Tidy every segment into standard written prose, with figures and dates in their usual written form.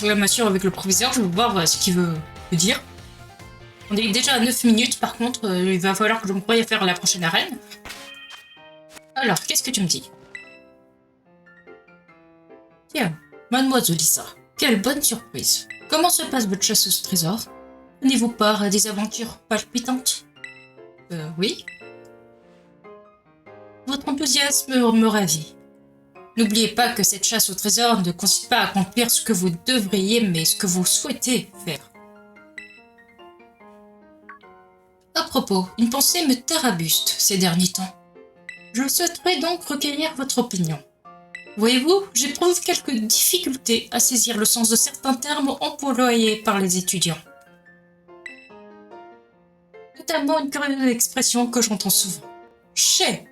d'exclamation avec le proviseur. Je vais voir ce qu'il veut me dire. On est déjà à 9 minutes, par contre, il va falloir que je me croie à faire la prochaine arène. Alors, qu'est-ce que tu me dis? Tiens, mademoiselle Lisa, quelle bonne surprise. Comment se passe votre chasse au trésor? Tenez-vous part à des aventures palpitantes? Oui. Votre enthousiasme me ravit. N'oubliez pas que cette chasse au trésor ne consiste pas à accomplir ce que vous devriez, mais ce que vous souhaitez faire. À propos, une pensée me tarabuste ces derniers temps. Je souhaiterais donc recueillir votre opinion. Voyez-vous, j'éprouve quelques difficultés à saisir le sens de certains termes employés par les étudiants. Notamment une curieuse expression que j'entends souvent. Chais.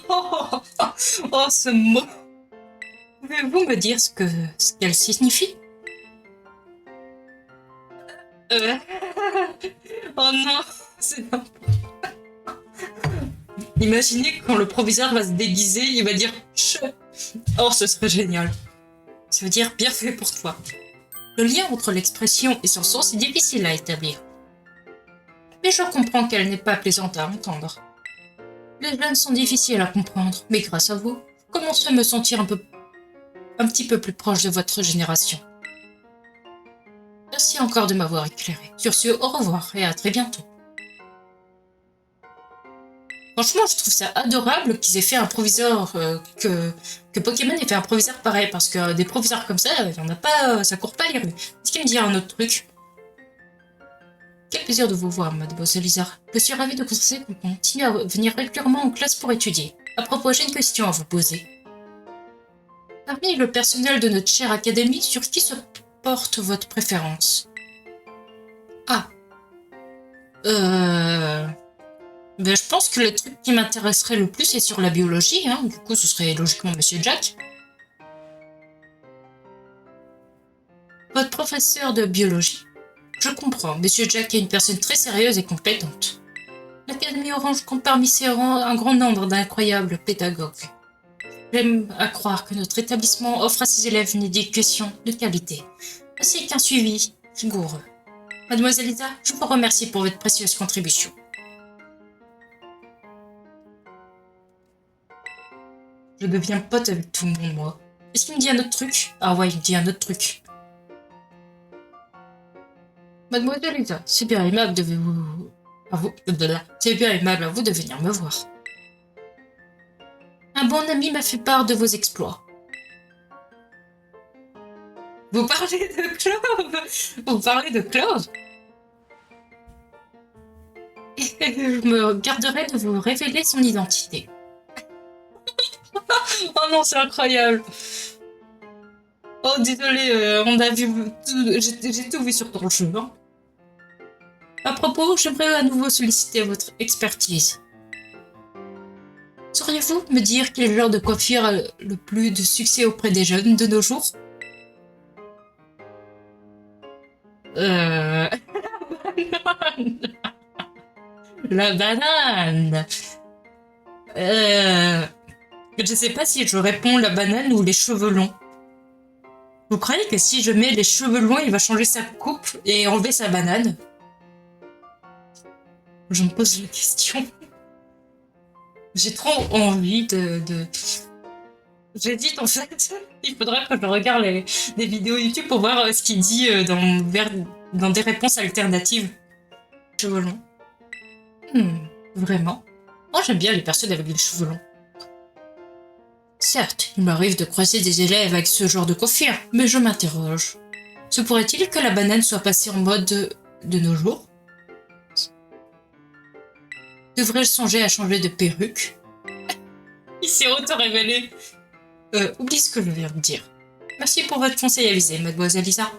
Oh, ce mot. Pouvez-vous me dire ce qu'elle signifie? Oh non, c'est n'importe. Imaginez quand le proviseur va se déguiser, il va dire che. Oh, ce serait génial. Ça veut dire bien fait pour toi. Le lien entre l'expression et son sens est difficile à établir. Mais je comprends qu'elle n'est pas plaisante à entendre. Les jeunes sont difficiles à comprendre, mais grâce à vous, je commence à me sentir un petit peu plus proche de votre génération. Merci encore de m'avoir éclairé. Sur ce, au revoir et à très bientôt. Franchement, je trouve ça adorable qu'ils aient fait un proviseur, que Pokémon ait fait un proviseur pareil, parce que des proviseurs comme ça, il y en a pas, ça court pas les rues. Est-ce qu'il me dit un autre truc? Quel plaisir de vous voir, mademoiselle Lisa. Je suis ravie de constater qu'on continue à venir régulièrement en classe pour étudier. À propos, j'ai une question à vous poser. Parmi le personnel de notre chère académie, sur qui se porte votre préférence? Ah. Ben, je pense que le truc qui m'intéresserait le plus est sur la biologie, hein. Du coup, ce serait logiquement Monsieur Jack. Votre professeur de biologie. Je comprends, Monsieur Jack est une personne très sérieuse et compétente. L'Académie Orange compte parmi ses rangs un grand nombre d'incroyables pédagogues. J'aime à croire que notre établissement offre à ses élèves une éducation de qualité, ainsi qu'un suivi rigoureux. Mademoiselle Lisa, je vous remercie pour votre précieuse contribution. Je deviens pote avec tout le monde, moi. Est-ce qu'il me dit un autre truc? Ah ouais, il me dit un autre truc. Mademoiselle Lisa, c'est bien aimable de vous... C'est bien aimable à vous de venir me voir. Un bon ami m'a fait part de vos exploits. Vous parlez de Clove? Vous parlez de Clove? Et je me garderai de vous révéler son identité. Oh non, c'est incroyable. Oh, désolé, on a vu... J'ai tout vu sur ton jeu, hein. À propos, j'aimerais à nouveau solliciter votre expertise. Sauriez-vous me dire quel genre de coiffure a le plus de succès auprès des jeunes de nos jours? La banane. La banane. Je sais pas si je réponds la banane ou les cheveux longs. Vous croyez que si je mets les cheveux longs, il va changer sa coupe et enlever sa banane? Je me pose la question. J'ai trop envie de... J'hésite en fait. Il faudrait que je regarde des vidéos YouTube pour voir ce qu'il dit dans des réponses alternatives. Cheveux longs. Vraiment? Moi j'aime bien les personnes avec les cheveux longs. Certes, il m'arrive de croiser des élèves avec ce genre de coiffure, mais je m'interroge. Se pourrait-il que la banane soit passée en mode de nos jours? Devrais-je songer à changer de perruque? Il s'est auto-révélé. Oublie ce que je viens de dire. Merci pour votre conseil avisé, mademoiselle Lisa.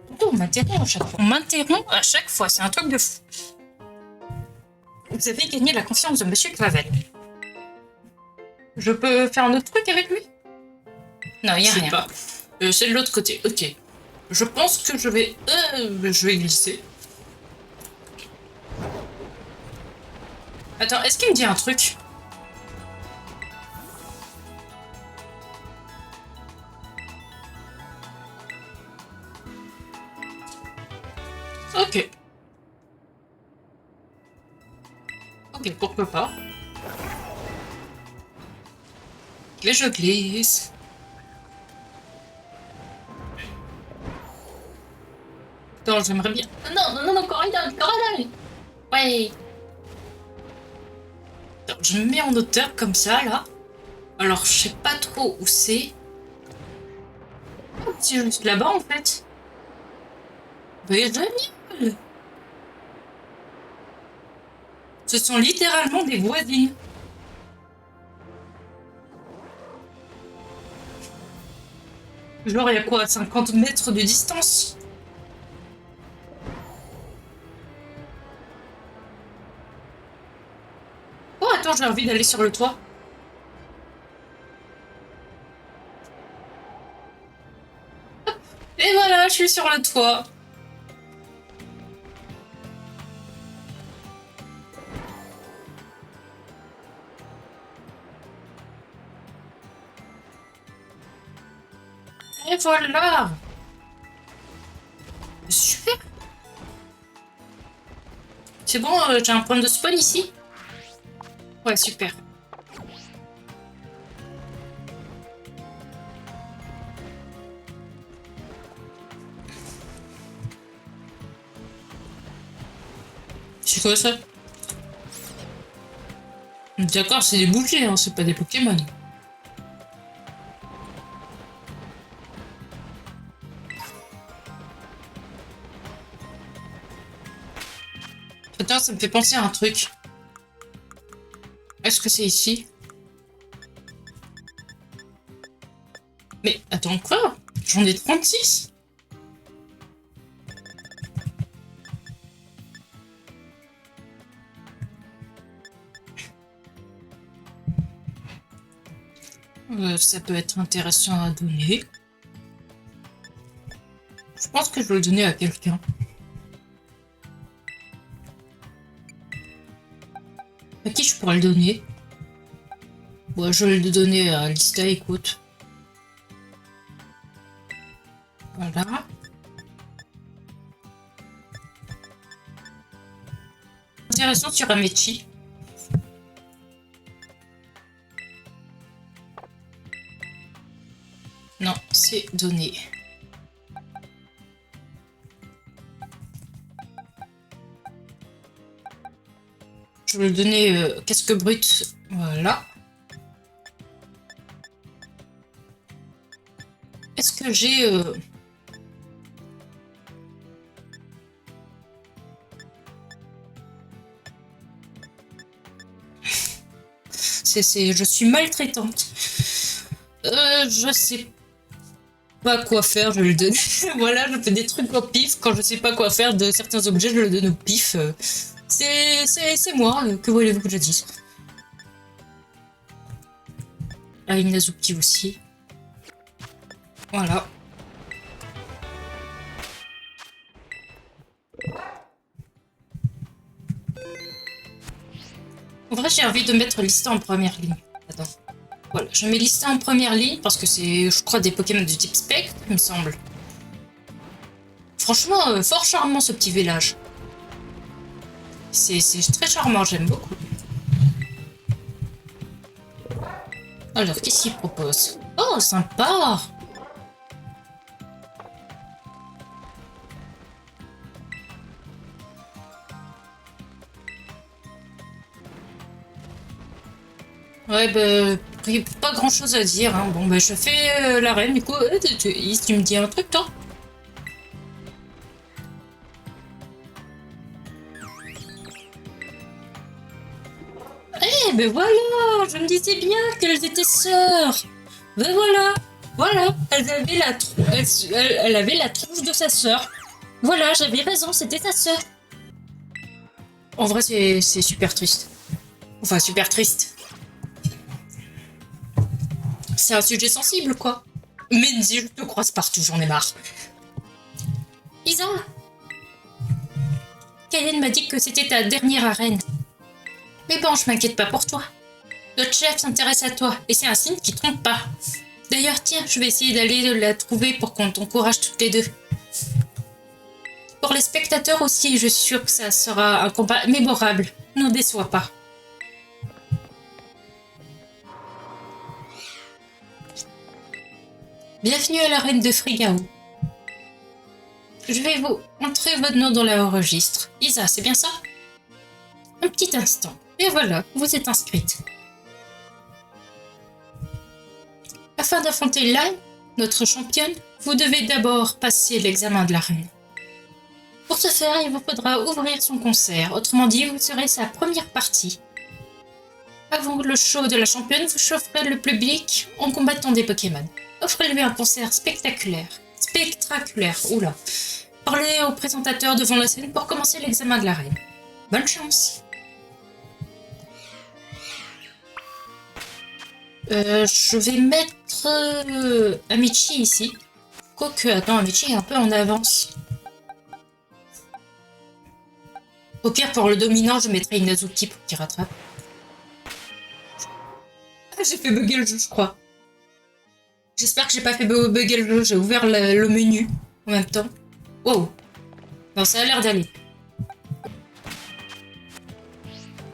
Pourquoi on m'interrompt à chaque fois? On m'interrompt à chaque fois, c'est un truc de fou. Vous avez gagné la confiance de Monsieur Clavel. Je peux faire un autre truc avec lui? Non, il n'y a rien. Pas. C'est de l'autre côté, ok. Je pense que je vais glisser. Attends, est-ce qu'il me dit un truc? Ok. Ok, pourquoi pas. Et je glisse. Attends, j'aimerais bien... Non, non, non, Coraline, Coraline. Ouais. Attends, je me mets en hauteur comme ça, là. Alors, je sais pas trop où c'est. Oh, si je suis là-bas, en fait. Mais génial. Ce sont littéralement des voisines. Genre, il y a quoi, 50 mètres de distance? Oh, attends, j'ai envie d'aller sur le toit. Et voilà, je suis sur le toit. Et voilà. Super. C'est bon, j'ai un point de spawn ici? Ouais, super. C'est quoi ça? D'accord, c'est des bougies, hein, c'est pas des Pokémon. Attends, ça me fait penser à un truc. Est-ce que c'est ici? Mais attends, quoi? J'en ai 36? Ça peut être intéressant à donner. Je pense que je vais le donner à quelqu'un. À qui je pourrais le donner? Bon, je vais le donner à Lista, écoute. Voilà. Intéressant sur Amechi. Non, c'est donné. Je vais le donner casque brut. Voilà. Est-ce que j'ai... Je suis maltraitante. Je sais pas quoi faire, je vais le donner. Voilà, je fais des trucs au pif. Quand je sais pas quoi faire de certains objets, je le donne au pif. C'est moi, que voulez-vous que je dise? Ah, Inazuki aussi. Voilà. En vrai, j'ai envie de mettre Lista en première ligne. Attends. Voilà, je mets Lista en première ligne parce que c'est, je crois, des Pokémon de type spectre, il me semble. Franchement, fort charmant ce petit village. C'est très charmant, j'aime beaucoup. Alors, qu'est-ce qu'il propose? Oh, sympa! Ouais, bah, pas grand chose à dire. Hein. Bon, bah, je fais la reine, du coup. Tu me dis un truc, toi? Eh, ben voilà! Je me disais bien qu'elles étaient sœurs! Ben voilà! Voilà! Elle avait la tronche de sa sœur. Voilà, j'avais raison, c'était sa sœur. En vrai, c'est super triste. Enfin, super triste. C'est un sujet sensible, quoi. Mendy, je te croise partout, j'en ai marre. Isa! Kayen m'a dit que c'était ta dernière arène. Mais bon, je m'inquiète pas pour toi. Notre chef s'intéresse à toi, et c'est un signe qui trompe pas. D'ailleurs, tiens, je vais essayer d'aller la trouver pour qu'on t'encourage toutes les deux. Pour les spectateurs aussi, je suis sûre que ça sera un combat mémorable. N'en déçois pas. Bienvenue à l'arène de Frigao. Je vais vous entrer votre nom dans le registre. Isa, c'est bien ça? Un petit instant. Et voilà, vous êtes inscrite. Afin d'affronter Lai, notre championne, vous devez d'abord passer l'examen de l'arène. Pour ce faire, il vous faudra ouvrir son concert, autrement dit, vous serez sa première partie. Avant le show de la championne, vous chaufferez le public en combattant des Pokémon. Offrez-lui un concert spectaculaire. Oula. Parlez au présentateur devant la scène pour commencer l'examen de l'arène. Bonne chance. Je vais mettre Amici ici. Quoique, attends, Amici est un peu en avance. Au pire, pour le dominant, je mettrai Inazuki pour qu'il rattrape. Ah, j'ai fait bugger le jeu, je crois. J'espère que j'ai pas fait bugger le jeu. J'ai ouvert le menu en même temps. Wow. Non, ça a l'air d'aller.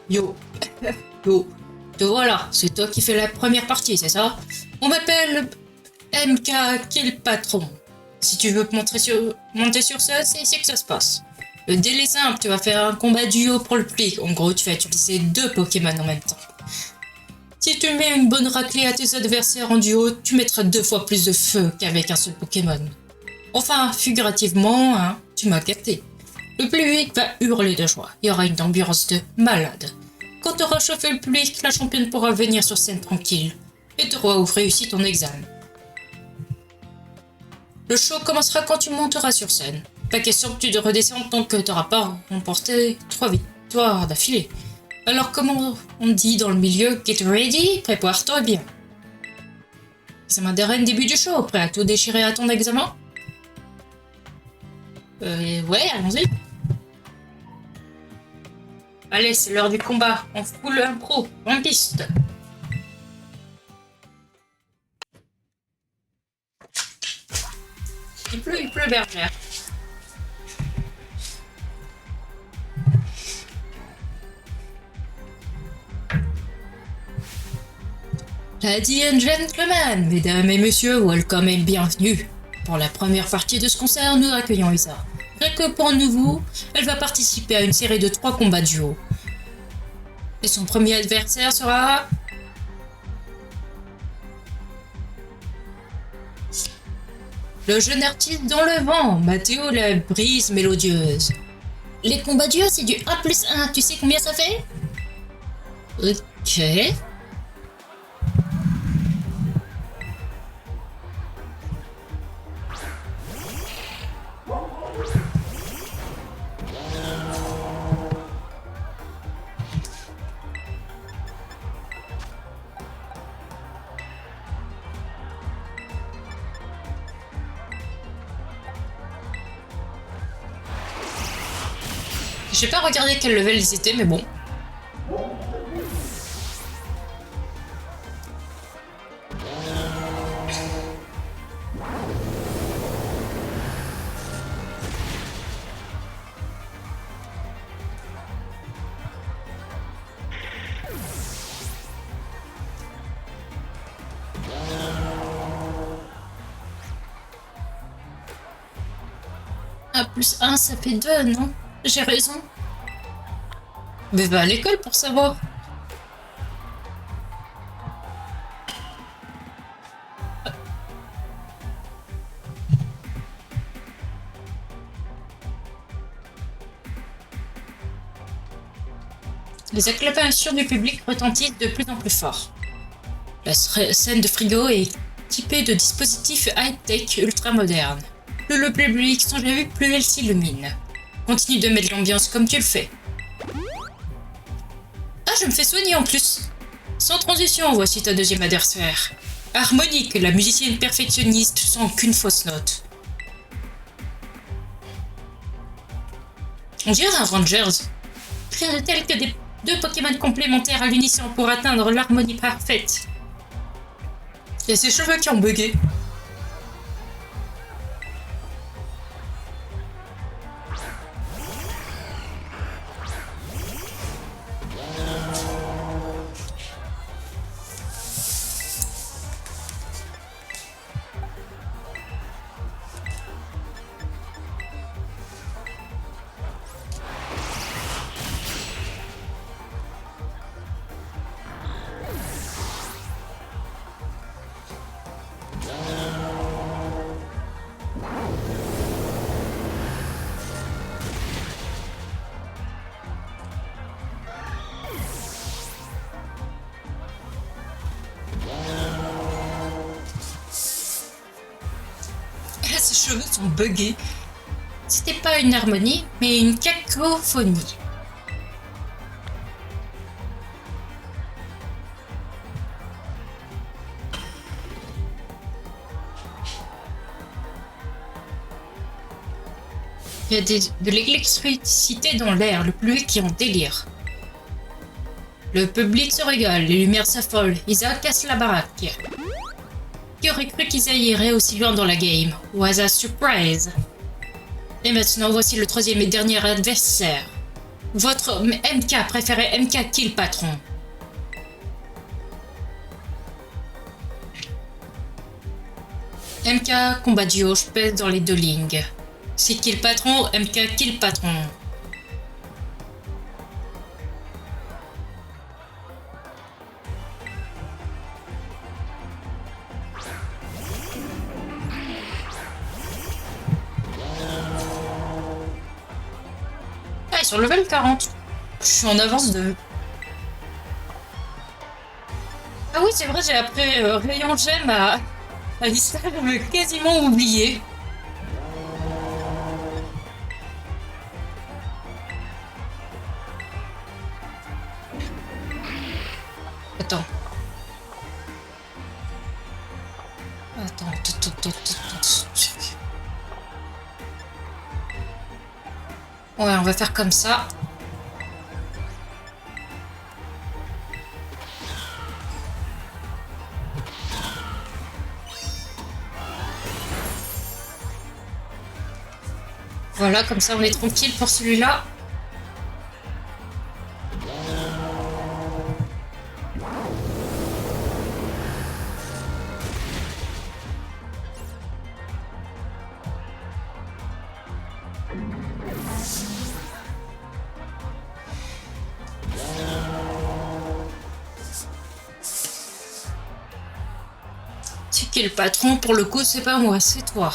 Yo. Yo. Te voilà, c'est toi qui fais la première partie, c'est ça? On m'appelle MK Kill Patron. Si tu veux monter sur ça, c'est ici que ça se passe. Le délai est simple, tu vas faire un combat duo pour le public. En gros, tu vas utiliser 2 Pokémon en même temps. Si tu mets une bonne raclée à tes adversaires en duo, tu mettras 2 fois plus de feu qu'avec un seul Pokémon. Enfin, figurativement, hein, tu m'as capté. Le public va hurler de joie. Il y aura une ambiance de malade. Quand tu auras chauffé le public, la championne pourra venir sur scène tranquille et tu auras réussi ton examen. Le show commencera quand tu monteras sur scène. Pas question que tu te redescendes tant que tu n'auras pas remporté 3 victoires d'affilée. Alors comment on dit dans le milieu, get ready, prépare-toi bien. Examen d'arène, début du show, prêt à tout déchirer à ton examen? Ouais, allons-y. Allez, c'est l'heure du combat. On fout l'impro, en piste. Il pleut, bergère. Ladies and gentlemen, mesdames et messieurs, welcome et bienvenue. Pour la première partie de ce concert, nous accueillons Isa. Rien que pour nous, elle va participer à une série de 3 combats duo. Et son premier adversaire sera... le jeune artiste dans le vent, Mathéo la brise mélodieuse. Les combats duo, c'est du 1+1, tu sais combien ça fait? Ok... J'ai pas regardé quel level ils étaient, mais bon. Un plus 1, ça fait 2, non? J'ai raison. Mais va à l'école pour savoir. Les acclamations du public retentissent de plus en plus fort. La scène de Frigo est typée de dispositifs high-tech ultra modernes. Plus le public sans jamais vu, plus elle s'illumine. Continue de mettre l'ambiance comme tu le fais. Ah, je me fais soigner en plus. Sans transition, voici ta deuxième adversaire. Harmonique, la musicienne perfectionniste sans qu'une fausse note. On dirait un Rangers. Rien de tel que des 2 Pokémon complémentaires à l'unisson pour atteindre l'harmonie parfaite. Il y a ses cheveux qui ont bugué. Ses cheveux sont buggés. C'était pas une harmonie, mais une cacophonie. Il y a de l'électricité dans l'air, le public qui en délire. Le public se régale, les lumières s'affolent, Isaac casse la baraque. Qui aurait cru qu'Isaac irait aussi loin dans la game? Was a surprise. Et maintenant, voici le troisième et dernier adversaire. Votre MK préféré, MK Kill Patron. MK combat duo, je pèse dans les deux lignes. C'est Kill Patron, MK Kill Patron. Ah, sur level 40. Je suis en avance de... Ah oui, c'est vrai, j'ai appris Rayon Gemme à l'histoire, j'avais quasiment oublié. Attends. Ouais, on va faire comme ça. Voilà, comme ça on est tranquille pour celui-là. C'est qui le patron? Pour le coup, c'est pas moi, c'est toi.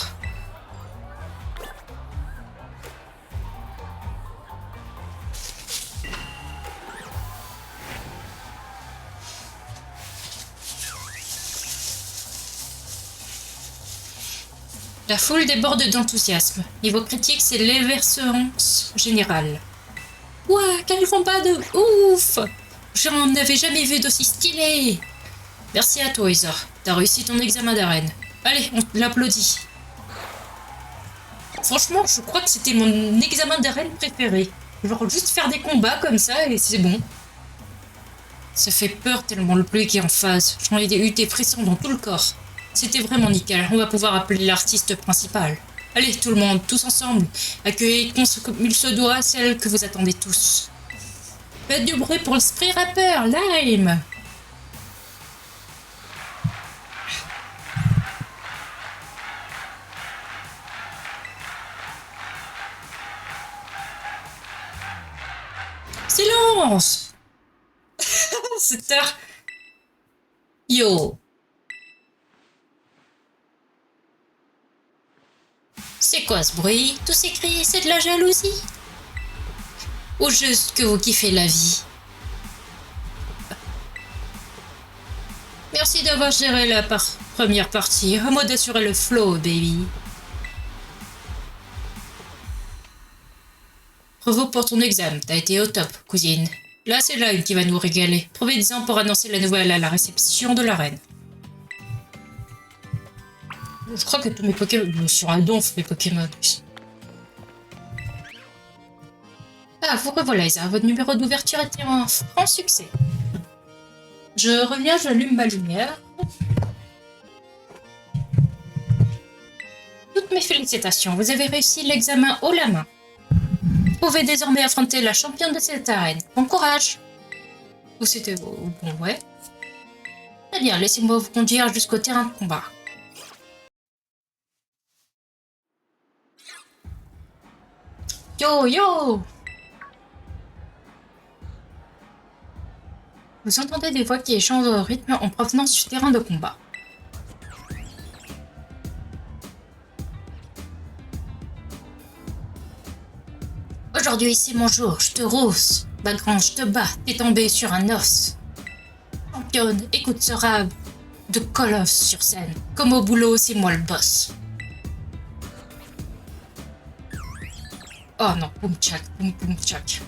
La foule déborde d'enthousiasme. Niveau critique, c'est l'éversence générale. Ouah, quel combat de ouf! J'en avais jamais vu d'aussi stylé! Merci à toi, Isa. T'as réussi ton examen d'arène. Allez, on l'applaudit. Franchement, je crois que c'était mon examen d'arène préféré. Genre juste faire des combats comme ça et c'est bon. Ça fait peur tellement le pluie qui est en phase. J'en ai eu des frissons dans tout le corps. C'était vraiment nickel. On va pouvoir appeler l'artiste principal. Allez, tout le monde, tous ensemble. Accueillez comme il se doit celle que vous attendez tous. Faites du bruit pour l'esprit rappeur, Lime! Silence! Cette heure. Yo! C'est quoi ce bruit? Tous ces cris, c'est de la jalousie? Ou juste que vous kiffez la vie? Merci d'avoir géré la première partie. À moi d'assurer le flow, baby. Bravo pour ton examen, t'as été au top, cousine. Là, c'est Lime qui va nous régaler. Profitez-en pour annoncer la nouvelle à la réception de la reine. Je crois que tous mes Pokémon... Sur un donf, mes Pokémon. Ah, vous revoilà, Isa. Votre numéro d'ouverture était un franc succès. Je reviens, j'allume ma lumière. Toutes mes félicitations, vous avez réussi l'examen haut la main. Vous pouvez désormais affronter la championne de cette arène. Bon courage. Ou c'était... Bon, ouais. Très bien, laissez-moi vous conduire jusqu'au terrain de combat. Yo, yo! Vous entendez des voix qui échangent au rythme en provenance du terrain de combat. Aujourd'hui, c'est mon jour, je te rousse. Bagrand, je te bats, t'es tombé sur un os. Championne, écoute ce rap de colosse sur scène. Comme au boulot, c'est moi le boss. Oh non, boum tchac, boum boum tchac.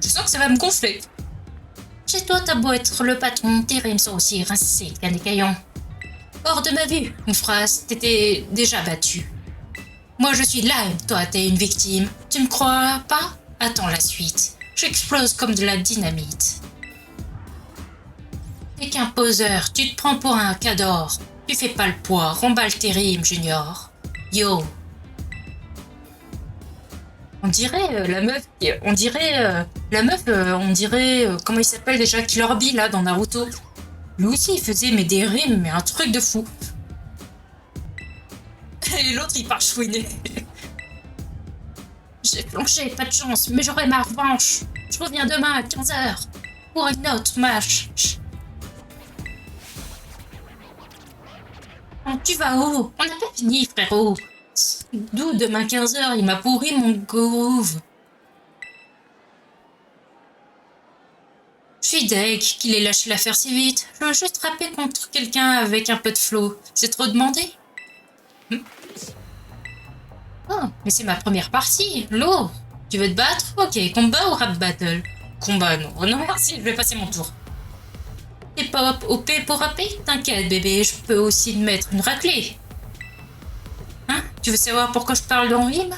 Je sens que ça va me gonfler. Chez toi, t'as beau être le patron, tes rimes sont aussi rincées qu'un écaillon. Hors de ma vue, une phrase, t'étais déjà battu. Moi je suis Lime, toi t'es une victime. Tu me crois pas? Attends la suite. J'explose comme de la dynamite. T'es qu'un poseur, tu te prends pour un cador. Tu fais pas le poids, remballe tes rimes, Junior. Yo. On dirait la meuf, on dirait, comment il s'appelle déjà, Killer Bee là dans Naruto. Lui aussi il faisait mais des rimes, mais un truc de fou. Et l'autre il part chouiner. J'ai planché, pas de chance, mais j'aurai ma revanche. Je reviens demain à 15h pour une autre match. Tu vas où? On n'a pas fini, frérot. D'où demain 15h, il m'a pourri mon groove. Je suis deg qu'il ait lâché l'affaire si vite. Je veux juste rapper contre quelqu'un avec un peu de flow. C'est trop demandé? Oh, mais c'est ma première partie, lourd. Tu veux te battre? Ok, combat ou rap battle? Combat, non. Oh non, merci, je vais passer mon tour. Hip-hop, OP pour rapper? T'inquiète, bébé, je peux aussi te mettre une raclée. Hein? Tu veux savoir pourquoi je parle en rime?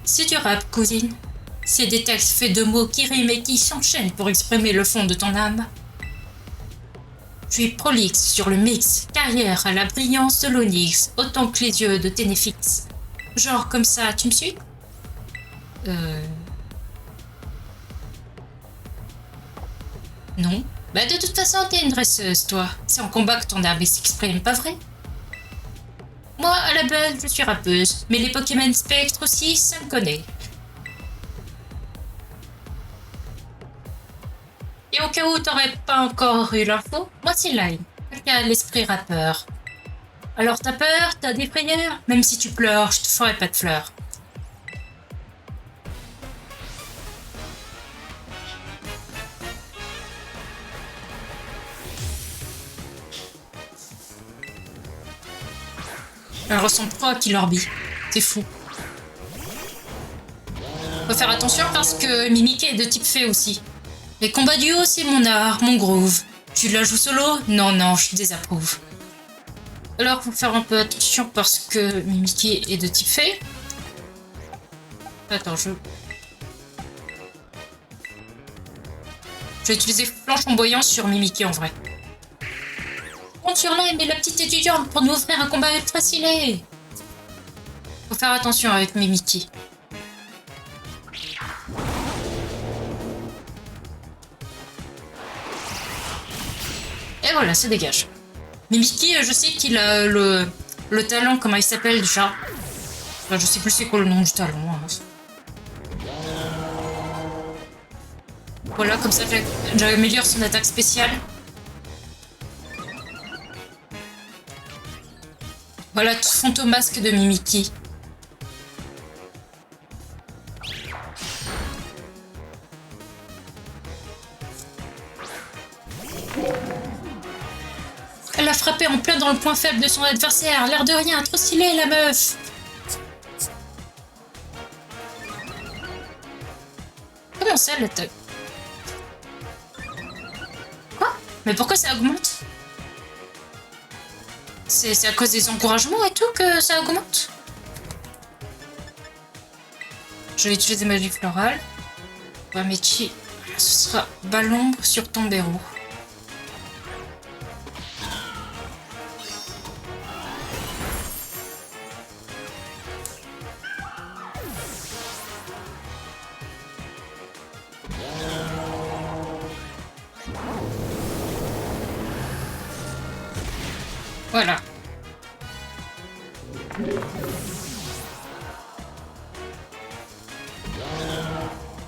C'est du rap, cousine. C'est des textes faits de mots qui riment et qui s'enchaînent pour exprimer le fond de ton âme. Je suis prolixe sur le mix, carrière à la brillance de l'onyx, autant que les yeux de Ténéfix. Genre comme ça, tu me suis? Non. Bah de toute façon, t'es une dresseuse, toi. C'est en combat que ton âme s'exprime, pas vrai? Moi, à la base, je suis rappeuse, mais les Pokémon Spectre aussi, ça me connaît. Et au cas où t'aurais pas encore eu l'info, moi c'est Lime, quelqu'un a l'esprit rappeur. Alors t'as peur, t'as des frayeurs? Même si tu pleures, je te ferai pas de fleurs. Elle ressemble trop à Killer Bee. C'est fou. Faut faire attention parce que Mimiké est de type fée aussi. Les combats duo, c'est mon art, mon groove. Tu la joues solo? Non, non, je désapprouve. Alors, faut faire un peu attention parce que Mimiké est de type fée. Attends, je vais utiliser flanc flamboyant sur Mimiké en vrai. Compte sur Lime et la petite étudiante pour nous offrir un combat ultra stylé. Faut faire attention avec Mimiki. Et voilà, ça dégage. Mimiki, je sais qu'il a le talent, comment il s'appelle déjà? Enfin, je sais plus c'est quoi le nom du talent. Hein. Voilà, comme ça j'améliore son attaque spéciale. Voilà, tout fantomasque de Mimiki. Elle a frappé en plein dans le point faible de son adversaire. L'air de rien, trop stylé la meuf. Comment ça, l'attaque? Quoi? Mais pourquoi ça augmente? C'est à cause des encouragements et tout que ça augmente? Je vais utiliser magie florale. Wamechi, ce sera ballon sur ton berreau. Voilà.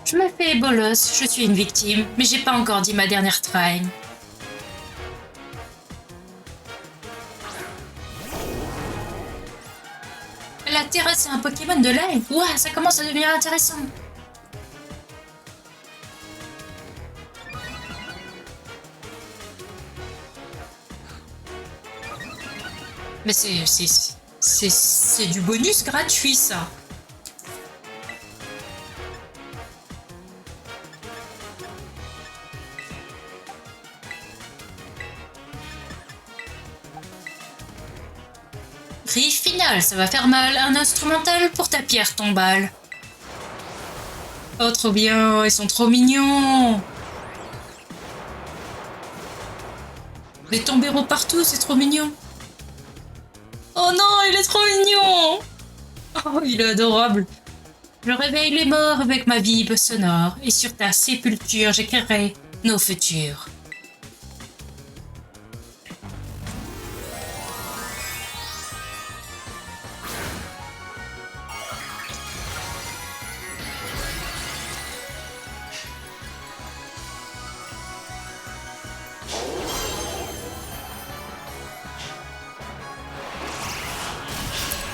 Je me fais bolos, je suis une victime, mais j'ai pas encore dit ma dernière train. Elle a terrassé un Pokémon de Lime. Ouah, ça commence à devenir intéressant. Mais c'est du bonus gratuit, ça. Riff final, ça va faire mal. Un instrumental pour ta pierre tombale. Oh, trop bien, ils sont trop mignons. Des tombéros partout, c'est trop mignon. Oh non, il est trop mignon. Oh, il est adorable. Je réveille les morts avec ma vibe sonore, et sur ta sépulture, j'écrirai nos futurs.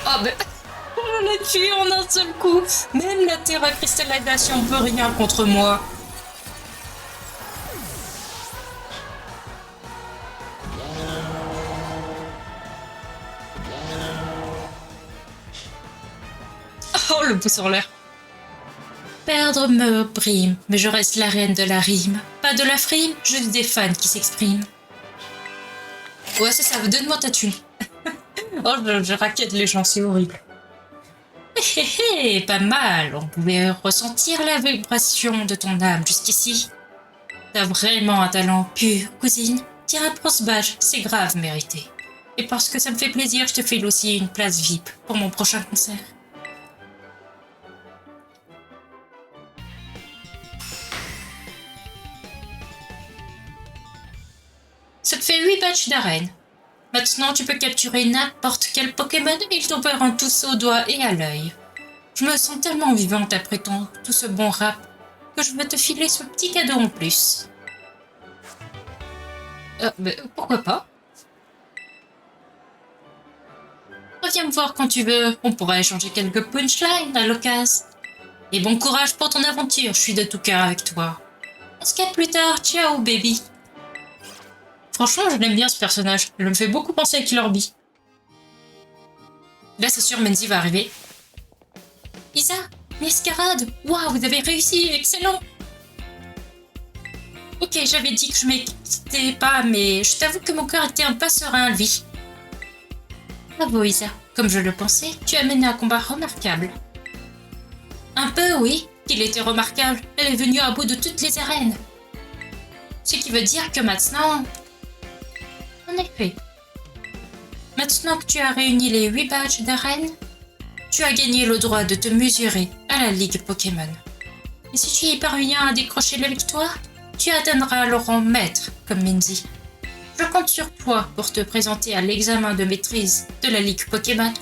Oh, ben... Je l'ai tué en un seul coup. Même la Terra Cristallisation peut rien contre moi. Oh, le pouce en l'air. Perdre me brime, mais je reste la reine de la rime. Pas de la frime, juste des fans qui s'expriment. Ouais, c'est ça, donne-moi ta thune. Oh, je raquette les gens, c'est horrible. Hé hé hé, pas mal, on pouvait ressentir la vibration de ton âme jusqu'ici. T'as vraiment un talent pur, cousine. Tiens, un Prince Badge, c'est grave mérité. Et parce que ça me fait plaisir, je te file aussi une place VIP pour mon prochain concert. Ça te fait 8 badges d'arène. Maintenant, tu peux capturer n'importe quel Pokémon et ils tomberont tous au doigt et à l'œil. Je me sens tellement vivante après tout ce bon rap que je veux te filer ce petit cadeau en plus. Mais pourquoi pas? Reviens me voir quand tu veux, on pourra échanger quelques punchlines à l'occasion. Et bon courage pour ton aventure, je suis de tout cœur avec toi. On se capte plus tard, ciao baby. Franchement, je l'aime bien ce personnage, elle me fait beaucoup penser à Killer Bee. Là, c'est sûr, Menzi va arriver. Isa, l'escarade, waouh, vous avez réussi, excellent. Ok, j'avais dit que je m'excitais pas, mais je t'avoue que mon cœur était un peu serein, lui. Bravo, Isa. Comme je le pensais, tu as mené un combat remarquable. Un peu, oui, qu'il était remarquable. Elle est venue à bout de toutes les arènes. Ce qui veut dire que maintenant... En effet. Maintenant que tu as réuni les 8 badges d'arène, tu as gagné le droit de te mesurer à la Ligue Pokémon. Et si tu y parviens à décrocher la victoire, tu atteindras le rang maître, comme Minzy. Je compte sur toi pour te présenter à l'examen de maîtrise de la Ligue Pokémon.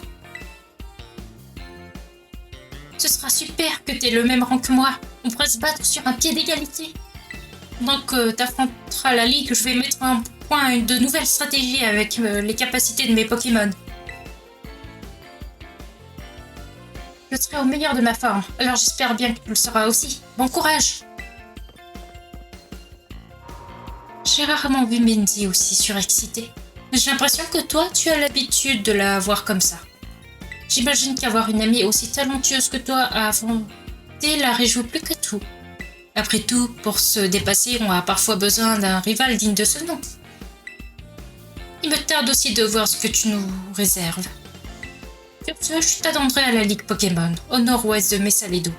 Ce sera super que t'aies le même rang que moi. On pourrait se battre sur un pied d'égalité. Pendant que t'affronteras la Ligue, je vais mettre en point de nouvelles stratégies avec les capacités de mes Pokémon. Je serai au meilleur de ma forme, alors j'espère bien que tu le seras aussi. Bon courage! J'ai rarement vu Minzy aussi surexcitée. Mais j'ai l'impression que toi, tu as l'habitude de la voir comme ça. J'imagine qu'avoir une amie aussi talentueuse que toi à affronter la réjouit plus que tout. Après tout, pour se dépasser, on a parfois besoin d'un rival digne de ce nom. Il me tarde aussi de voir ce que tu nous réserves. Sur ce, je t'attendrai à la Ligue Pokémon, au nord-ouest de Mesaledo.